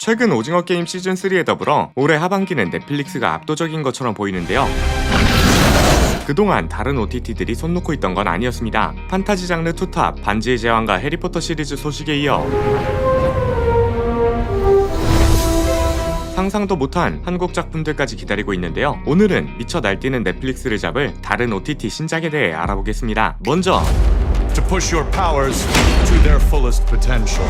최근 오징어 게임 시즌3에 더불어 올해 하반기는 넷플릭스가 압도적인 것처럼 보이는데요. 그동안 다른 OTT들이 손 놓고 있던 건 아니었습니다. 판타지 장르 투탑, 반지의 제왕과 해리포터 시리즈 소식에 이어 상상도 못한 한국 작품들까지 기다리고 있는데요. 오늘은 미쳐 날뛰는 넷플릭스를 잡을 다른 OTT 신작에 대해 알아보겠습니다. 먼저 to push your powers to their fullest potential.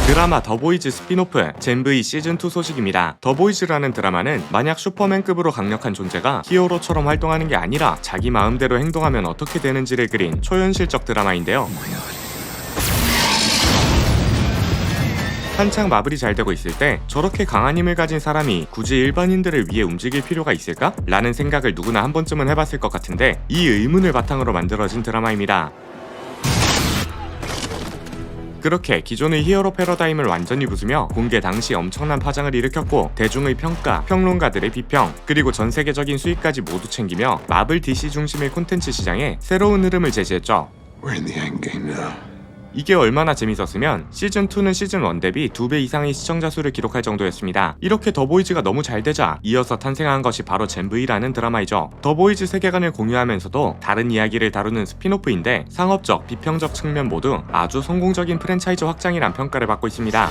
드라마 더보이즈 스피노프 젠브이 시즌2 소식입니다. 더보이즈라는 드라마는 만약 슈퍼맨급으로 강력한 존재가 히어로처럼 활동하는 게 아니라 자기 마음대로 행동하면 어떻게 되는지를 그린 초현실적 드라마인데요. 한창 마블이 잘 되고 있을 때 저렇게 강한 힘을 가진 사람이 굳이 일반인들을 위해 움직일 필요가 있을까? 라는 생각을 누구나 한 번쯤은 해봤을 것 같은데 이 의문을 바탕으로 만들어진 드라마입니다. 그렇게 기존의 히어로 패러다임을 완전히 부수며 공개 당시 엄청난 파장을 일으켰고 대중의 평가, 평론가들의 비평, 그리고 전 세계적인 수익까지 모두 챙기며 마블 DC 중심의 콘텐츠 시장에 새로운 흐름을 제시했죠. We're in the end game now. 이게 얼마나 재밌었으면 시즌2는 시즌1 대비 2배 이상의 시청자 수를 기록할 정도였습니다. 이렇게 더보이즈가 너무 잘 되자 이어서 탄생한 것이 바로 젠브이라는 드라마이죠. 더보이즈 세계관을 공유하면서도 다른 이야기를 다루는 스피노프인데 상업적, 비평적 측면 모두 아주 성공적인 프랜차이즈 확장이란 평가를 받고 있습니다.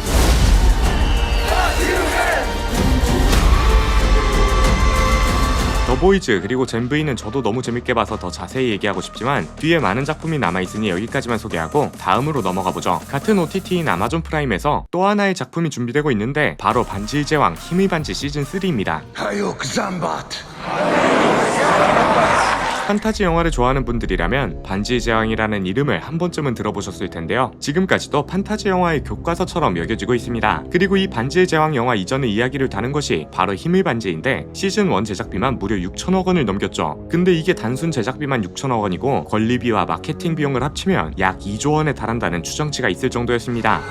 더보이즈 그리고 젠브이는 저도 너무 재밌게 봐서 더 자세히 얘기하고 싶지만 뒤에 많은 작품이 남아있으니 여기까지만 소개하고 다음으로 넘어가보죠. 같은 OTT인 아마존 프라임에서 또 하나의 작품이 준비되고 있는데 바로 반지의 제왕 힘의 반지 시즌3입니다. Hayok Zambat. 판타지 영화를 좋아하는 분들이라면 반지의 제왕이라는 이름을 한 번쯤은 들어보셨을 텐데요. 지금까지도 판타지 영화의 교과서처럼 여겨지고 있습니다. 그리고 이 반지의 제왕 영화 이전의 이야기를 다룬 것이 바로 힘의 반지인데 시즌1 제작비만 무려 6천억 원을 넘겼죠. 근데 이게 단순 제작비만 6천억 원이고 권리비와 마케팅 비용을 합치면 약 2조 원에 달한다는 추정치가 있을 정도였습니다.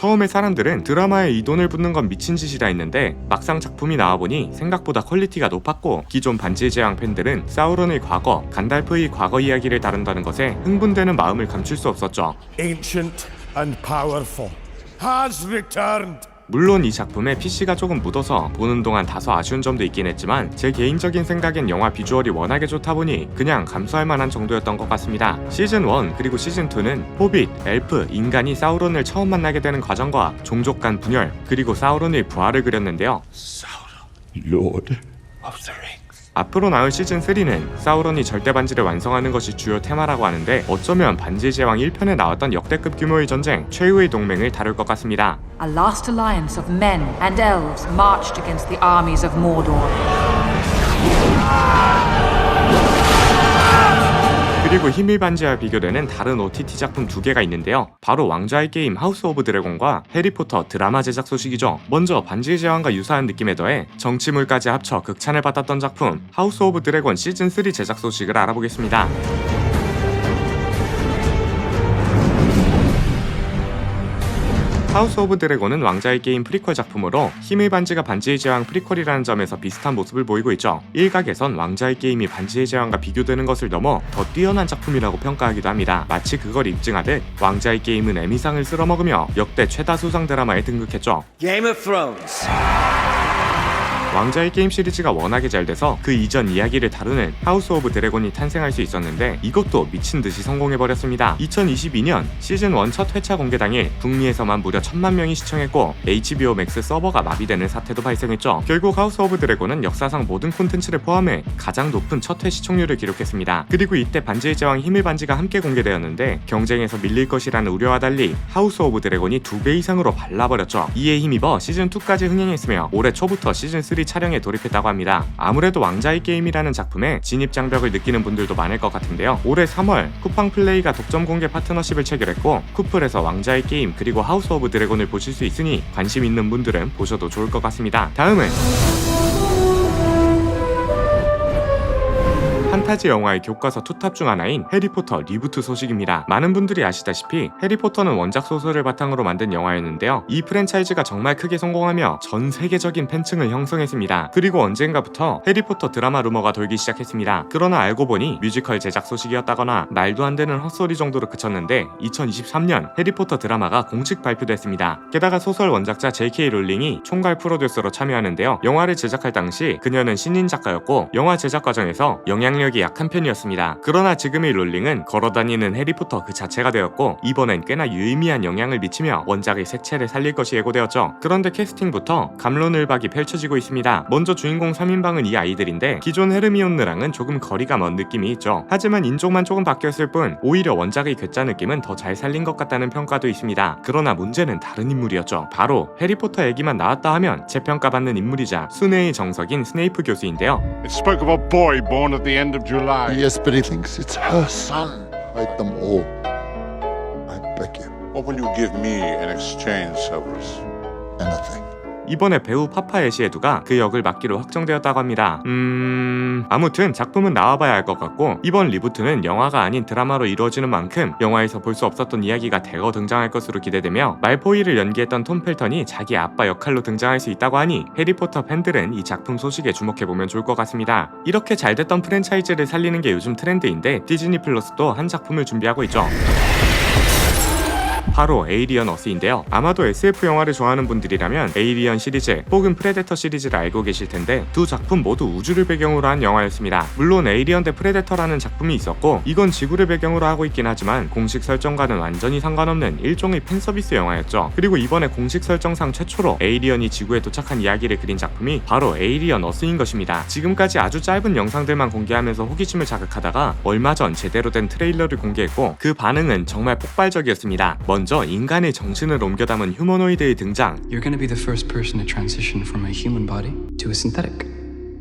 처음에 사람들은 드라마에 이 돈을 붓는 건 미친 짓이라 했는데 막상 작품이 나와보니 생각보다 퀄리티가 높았고 기존 반지의 제왕 팬들은 사우론의 과거, 간달프의 과거 이야기를 다룬다는 것에 흥분되는 마음을 감출 수 없었죠. Ancient and powerful has returned. 물론 이 작품에 PC가 조금 묻어서 보는 동안 다소 아쉬운 점도 있긴 했지만 제 개인적인 생각엔 영화 비주얼이 워낙에 좋다 보니 그냥 감수할 만한 정도였던 것 같습니다. 시즌1 그리고 시즌2는 호빗, 엘프, 인간이 사우론을 처음 만나게 되는 과정과 종족 간 분열 그리고 사우론의 부활을 그렸는데요. Lord of the Rings. 앞으로 나올 시즌3는 사우론이 절대 반지를 완성하는 것이 주요 테마라고 하는데 어쩌면 반지의 제왕 1편에 나왔던 역대급 규모의 전쟁, 최후의 동맹을 다룰 것 같습니다. A last alliance of men and elves marched against the armies of Mordor. 그리고 힘의 반지와 비교되는 다른 OTT 작품 2개가 있는데요. 바로 왕좌의 게임 하우스 오브 드래곤과 해리포터 드라마 제작 소식이죠. 먼저 반지의 제왕과 유사한 느낌에 더해 정치물까지 합쳐 극찬을 받았던 작품 하우스 오브 드래곤 시즌3 제작 소식을 알아보겠습니다. 하우스 오브 드래곤은 왕좌의 게임 프리퀄 작품으로 힘의 반지가 반지의 제왕 프리퀄이라는 점에서 비슷한 모습을 보이고 있죠. 일각에선 왕좌의 게임이 반지의 제왕과 비교되는 것을 넘어 더 뛰어난 작품이라고 평가하기도 합니다. 마치 그걸 입증하듯 왕좌의 게임은 에미상을 쓸어먹으며 역대 최다 수상 드라마에 등극했죠. Game of Thrones. 왕좌의 게임 시리즈가 워낙에 잘 돼서 그 이전 이야기를 다루는 하우스 오브 드래곤이 탄생할 수 있었는데 이것도 미친듯이 성공해버렸습니다. 2022년 시즌1 첫 회차 공개 당일 북미에서만 무려 1000만 명이 시청했고 HBO 맥스 서버가 마비되는 사태도 발생했죠. 결국 하우스 오브 드래곤은 역사상 모든 콘텐츠를 포함해 가장 높은 첫 회 시청률을 기록했습니다. 그리고 이때 반지의 제왕 힘의 반지가 함께 공개되었는데 경쟁에서 밀릴 것이라는 우려와 달리 하우스 오브 드래곤이 2배 이상으로 발라버렸죠. 이에 힘입어 시즌2까지 흥행했으며 올해 초부터 시즌3 촬영에 돌입했다고 합니다. 아무래도 왕좌의 게임이라는 작품에 진입 장벽을 느끼는 분들도 많을 것 같은데요. 올해 3월 쿠팡 플레이가 독점 공개 파트너십을 체결했고 쿠플에서 왕좌의 게임 그리고 하우스 오브 드래곤을 보실 수 있으니 관심 있는 분들은 보셔도 좋을 것 같습니다. 다음은 판타지 영화의 교과서 투탑 중 하나인 해리포터 리부트 소식입니다. 많은 분들이 아시다시피 해리포터는 원작 소설을 바탕으로 만든 영화였는데요. 이 프랜차이즈가 정말 크게 성공하며 전 세계적인 팬층을 형성했습니다. 그리고 언젠가부터 해리포터 드라마 루머가 돌기 시작했습니다. 그러나 알고 보니 뮤지컬 제작 소식이었다거나 말도 안 되는 헛소리 정도로 그쳤는데 2023년 해리포터 드라마가 공식 발표됐습니다. 게다가 소설 원작자 J.K. 롤링이 총괄 프로듀서로 참여하는데요. 영화를 제작할 당시 그녀는 신인 작가였고 영화 제작 과정에서 영향력이 약한 편이었습니다. 그러나 지금의 롤링은 걸어다니는 해리포터 그 자체가 되었고 이번엔 꽤나 유의미한 영향을 미치며 원작의 색채를 살릴 것이 예고되었죠. 그런데 캐스팅부터 감론을박이 펼쳐지고 있습니다. 먼저 주인공 3인방은 이 아이들인데 기존 헤르미온느랑은 조금 거리가 먼 느낌이 있죠. 하지만 인종만 조금 바뀌었을 뿐 오히려 원작의 괴짜 느낌은 더 잘 살린 것 같다는 평가도 있습니다. 그러나 문제는 다른 인물이었죠. 바로 해리포터 얘기만 나왔다 하면 재평가받는 인물이자 순회의 정석인 스네이프 교수인데요. It spoke of a boy born at the end of July. Yes, but he thinks it's her son. Hide them all. I beg you. What will you give me in exchange, Cerberus? Anything. 이번에 배우 파파 에시에두가 그 역을 맡기로 확정되었다고 합니다. 아무튼 작품은 나와봐야 알 것 같고 이번 리부트는 영화가 아닌 드라마로 이루어지는 만큼 영화에서 볼 수 없었던 이야기가 대거 등장할 것으로 기대되며 말포이를 연기했던 톰 펠턴이 자기 아빠 역할로 등장할 수 있다고 하니 해리포터 팬들은 이 작품 소식에 주목해보면 좋을 것 같습니다. 이렇게 잘 됐던 프랜차이즈를 살리는 게 요즘 트렌드인데 디즈니 플러스도 한 작품을 준비하고 있죠. 바로 에이리언 어스인데요. 아마도 SF 영화를 좋아하는 분들이라면 에이리언 시리즈 혹은 프레데터 시리즈를 알고 계실 텐데 두 작품 모두 우주를 배경으로 한 영화였습니다. 물론 에이리언 대 프레데터라는 작품이 있었고 이건 지구를 배경으로 하고 있긴 하지만 공식 설정과는 완전히 상관없는 일종의 팬서비스 영화였죠. 그리고 이번에 공식 설정상 최초로 에이리언이 지구에 도착한 이야기를 그린 작품이 바로 에이리언 어스인 것입니다. 지금까지 아주 짧은 영상들만 공개하면서 호기심을 자극하다가 얼마 전 제대로 된 트레일러를 공개했고 그 반응은 정말 폭발적이었습니다. 먼저 인간의 정신을 옮겨 담은 휴머노이드의 등장, You're going to be the first person to transition from a human body to a synthetic.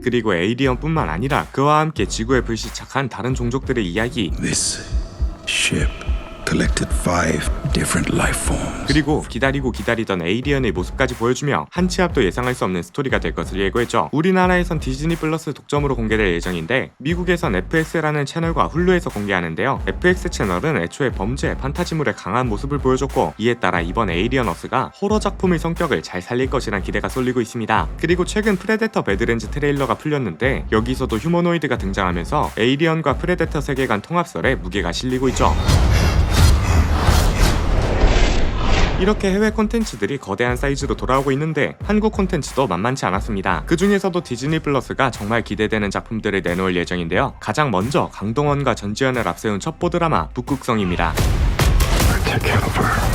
그리고 에이리언뿐만 아니라 그와 함께 지구에 불시착한 다른 종족들의 이야기, This ship collected 5 different life forms. 그리고 기다리고 기다리던 에이리언의 모습까지 보여주며 한 치 앞도 예상할 수 없는 스토리가 될 것을 예고했죠. 우리나라에선 디즈니 플러스 독점으로 공개될 예정인데 미국에선 FX라는 채널과 훌루에서 공개하는데요. FX 채널은 애초에 범죄, 판타지물의 강한 모습을 보여줬고 이에 따라 이번 에이리언 어스가 호러 작품의 성격을 잘 살릴 것이란 기대가 쏠리고 있습니다. 그리고 최근 프레데터 배드랜즈 트레일러가 풀렸는데 여기서도 휴머노이드가 등장하면서 에이리언과 프레데터 세계관 통합설에 무게가 실리고 있죠. 이렇게 해외 콘텐츠들이 거대한 사이즈로 돌아오고 있는데 한국 콘텐츠도 만만치 않았습니다. 그 중에서도 디즈니 플러스가 정말 기대되는 작품들을 내놓을 예정인데요. 가장 먼저 강동원과 전지현을 앞세운 첩보 드라마 북극성입니다. Take care of her.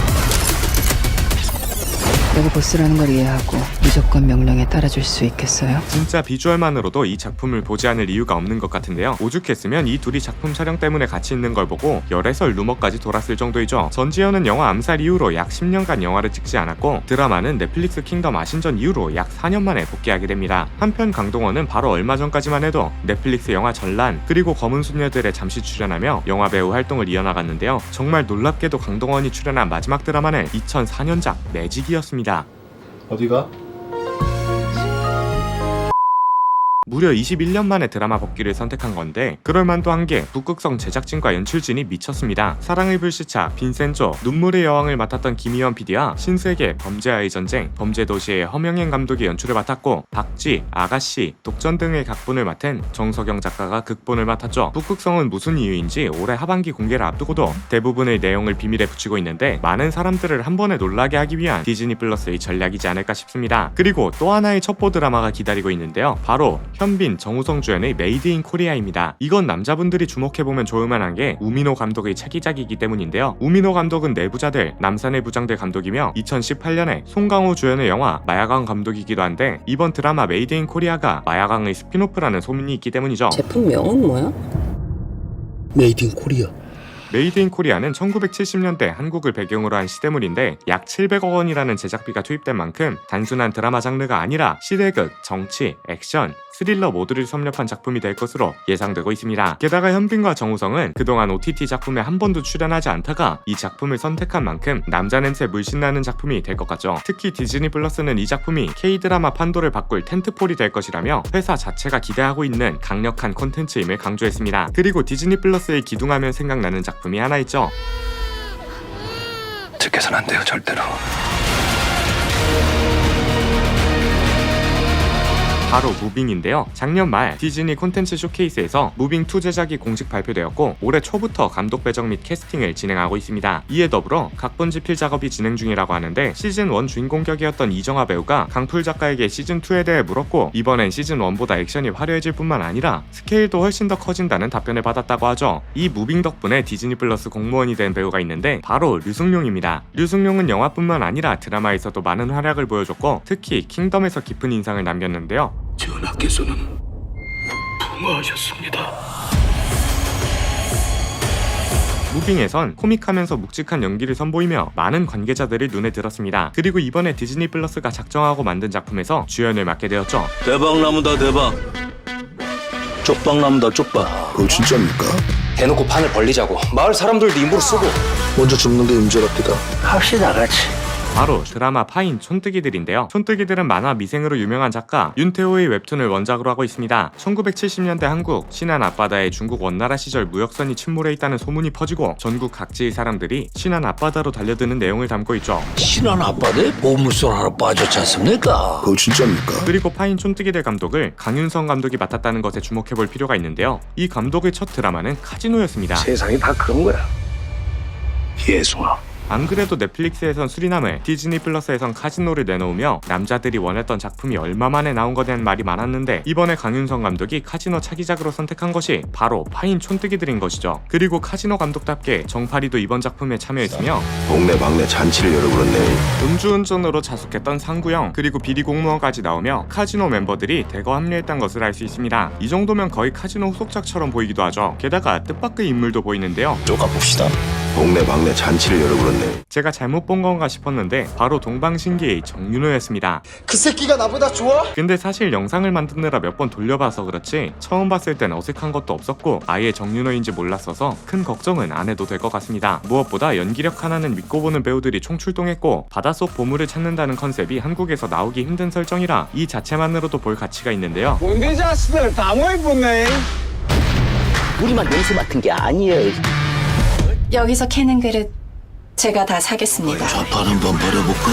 내가 보스라는 걸 이해하고 무조건 명령에 따라줄 수 있겠어요? 진짜 비주얼만으로도 이 작품을 보지 않을 이유가 없는 것 같은데요. 오죽했으면 이 둘이 작품 촬영 때문에 같이 있는 걸 보고 열애설 루머까지 돌았을 정도이죠. 전지현은 영화 암살 이후로 약 10년간 영화를 찍지 않았고 드라마는 넷플릭스 킹덤 아신전 이후로 약 4년 만에 복귀하게 됩니다. 한편 강동원은 바로 얼마 전까지만 해도 넷플릭스 영화 전란 그리고 검은 수녀들에 잠시 출연하며 영화배우 활동을 이어나갔는데요. 정말 놀랍게도 강동원이 출연한 마지막 드라마는 2004년작 매직이었습니다. 어디가? 무려 21년 만에 드라마 복귀를 선택한 건데 그럴만도 한 게 북극성 제작진과 연출진이 미쳤습니다. 사랑의 불시착, 빈센조, 눈물의 여왕을 맡았던 김희원 PD와 신세계, 범죄와의 전쟁, 범죄도시의 허명행 감독이 연출을 맡았고 박쥐, 아가씨, 독전 등의 각본을 맡은 정석영 작가가 극본을 맡았죠. 북극성은 무슨 이유인지 올해 하반기 공개를 앞두고도 대부분의 내용을 비밀에 붙이고 있는데 많은 사람들을 한 번에 놀라게 하기 위한 디즈니 플러스의 전략이지 않을까 싶습니다. 그리고 또 하나의 첩보 드라마가 기다리고 있는데요. 바로 현빈, 정우성 주연의 메이드 인 코리아입니다. 이건 남자분들이 주목해보면 좋을만한 게 우민호 감독의 차기작이기 때문인데요. 우민호 감독은 내부자들, 남산의 부장들 감독이며 2018년에 송강호 주연의 영화 마야강 감독이기도 한데 이번 드라마 메이드 인 코리아가 마야강의 스피노프라는 소문이 있기 때문이죠. 제품명은 뭐야? Made in Korea. 메이드 인 코리아는 1970년대 한국을 배경으로 한 시대물인데 약 700억 원이라는 제작비가 투입된 만큼 단순한 드라마 장르가 아니라 시대극, 정치, 액션, 스릴러 모두를 섭렵한 작품이 될 것으로 예상되고 있습니다. 게다가 현빈과 정우성은 그동안 OTT 작품에 한 번도 출연하지 않다가 이 작품을 선택한 만큼 남자 냄새 물씬 나는 작품이 될 것 같죠. 특히 디즈니 플러스는 이 작품이 K-드라마 판도를 바꿀 텐트폴이 될 것이라며 회사 자체가 기대하고 있는 강력한 콘텐츠임을 강조했습니다. 그리고 디즈니 플러스에 기둥하면 생각나는 작품이 하나 있죠. 듣게선 안 돼요, 절대로. 바로 무빙인데요. 작년 말 디즈니 콘텐츠 쇼케이스에서 무빙2 제작이 공식 발표되었고 올해 초부터 감독 배정 및 캐스팅을 진행하고 있습니다. 이에 더불어 각본 집필 작업이 진행 중이라고 하는데 시즌1 주인공 격이었던 이정아 배우가 강풀 작가에게 시즌2에 대해 물었고 이번엔 시즌1보다 액션이 화려해질 뿐만 아니라 스케일도 훨씬 더 커진다는 답변을 받았다고 하죠. 이 무빙 덕분에 디즈니 플러스 공무원이 된 배우가 있는데 바로 류승룡입니다. 류승룡은 영화뿐만 아니라 드라마에서도 많은 활약을 보여줬고 특히 킹덤에서 깊은 인상을 남겼는데요. 전하께서는 풍화하셨습니다. 무빙에선 코믹하면서 묵직한 연기를 선보이며 많은 관계자들이 눈에 들었습니다. 그리고 이번에 디즈니 플러스가 작정하고 만든 작품에서 주연을 맡게 되었죠. 대박나무다 대박. 쪽박나무다 쪽박. 그거 진짜입니까? 대놓고 판을 벌리자고. 마을 사람들도 임무로 쓰고. 먼저 죽는 게 임자랍니다. 합시다 같이. 바로 드라마 파인 촌뜨기들인데요. 촌뜨기들은 만화 미생으로 유명한 작가 윤태호의 웹툰을 원작으로 하고 있습니다. 1970년대 한국 신안 앞바다에 중국 원나라 시절 무역선이 침몰해 있다는 소문이 퍼지고 전국 각지의 사람들이 신안 앞바다로 달려드는 내용을 담고 있죠. 신안 앞바다에 보물선 하나 빠졌지 않습니까? 그거 진짜입니까? 그리고 파인 촌뜨기들 감독을 강윤성 감독이 맡았다는 것에 주목해볼 필요가 있는데요. 이 감독의 첫 드라마는 카지노였습니다. 세상이 다 그런 거야. 예수아. 안 그래도 넷플릭스에선 수리남을, 디즈니 플러스에선 카지노를 내놓으며 남자들이 원했던 작품이 얼마 만에 나온 거냐는 말이 많았는데 이번에 강윤성 감독이 카지노 차기작으로 선택한 것이 바로 파인 촌뜨기들인 것이죠. 그리고 카지노 감독답게 정파리도 이번 작품에 참여했으며 동네 방네 잔치를 열어버렸네. 음주운전으로 자숙했던 상구형 그리고 비리 공무원까지 나오며 카지노 멤버들이 대거 합류했던 것을 알 수 있습니다. 이 정도면 거의 카지노 후속작처럼 보이기도 하죠. 게다가 뜻밖의 인물도 보이는데요. 쪼가봅시다. 동네 방네 잔치를 열어버렸네. 제가 잘못 본 건가 싶었는데 바로 동방신기의 정윤호였습니다. 그 새끼가 나보다 좋아? 근데 사실 영상을 만드느라 몇 번 돌려봐서 그렇지 처음 봤을 땐 어색한 것도 없었고 아예 정윤호인지 몰랐어서 큰 걱정은 안 해도 될 것 같습니다. 무엇보다 연기력 하나는 믿고 보는 배우들이 총출동했고 바닷속 보물을 찾는다는 컨셉이 한국에서 나오기 힘든 설정이라 이 자체만으로도 볼 가치가 있는데요. 우리 자식들 다 모이겠네. 우리만 냄새 맡은 게 아니에요. 여기서 캐는 그릇 제가 다 사겠습니다. 좌판 한번 버려볼까?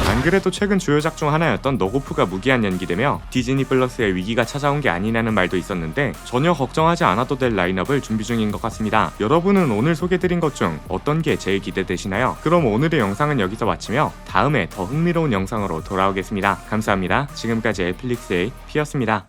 안 그래도 최근 주요작 중 하나였던 너고프가 무기한 연기되며 디즈니 플러스의 위기가 찾아온 게 아니냐는 말도 있었는데 전혀 걱정하지 않아도 될 라인업을 준비 중인 것 같습니다. 여러분은 오늘 소개드린 것 중 어떤 게 제일 기대되시나요? 그럼 오늘의 영상은 여기서 마치며 다음에 더 흥미로운 영상으로 돌아오겠습니다. 감사합니다. 지금까지 에플릭스의 피였습니다.